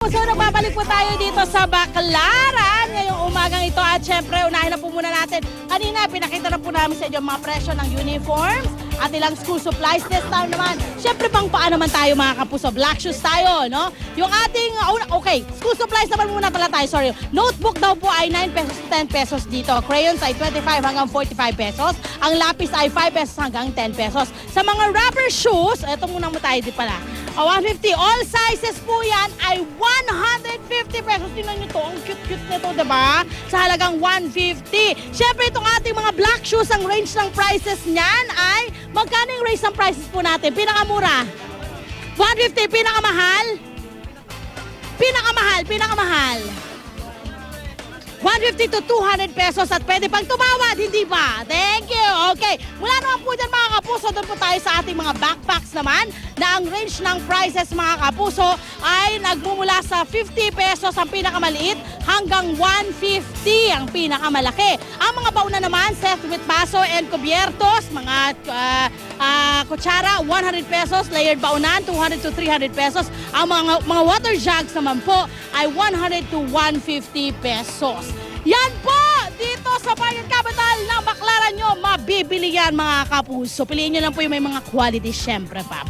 So nagbabalik po tayo dito sa Baclaran ngayong umagang ito at syempre unahin na po muna natin. Kanina pinakita na po namin sa inyo mga presyo ng uniforms at ilang school supplies. This time naman, syempre pang paa naman tayo mga kapuso. Black shoes tayo, no? Yung ating, okay, school supplies naman muna pala tayo, sorry. Notebook daw po ay 9 pesos to 10 pesos dito. Crayons ay 25 hanggang 45 pesos. Ang lapis ay 5 pesos hanggang 10 pesos. Sa mga rubber shoes, eto muna mo tayo di pala. 150, all sizes po yan ay 150 pesos. Tingnan nyo to, ang cute-cute nito, diba? Sa halagang 150. Siyempre, itong ating mga black shoes, ang range ng prices niyan ay, magkano yung range ng prices po natin? Pinakamura? 150, pinakamahal? Pinakamahal. 150 to 200 pesos at pwede pang tumawad, hindi ba? Thank you. Okay. Mula naman po dyan mga kapuso, doon po tayo sa ating mga backpacks naman na ang range ng prices mga kapuso ay nagmumula sa 50 pesos ang pinakamaliit hanggang 150 ang pinakamalaki. Ang mga bauna naman, set with baso and cubiertos, mga kutsara, 100 pesos, layered baunan, 200 to 300 pesos. Ang mga water jugs naman po ay 100 to 150 pesos. Yan po! Dito sa Market Capital ng Baclaran nyo, mabibili yan mga kapuso. Piliin nyo lang po yung may mga quality syempre pa.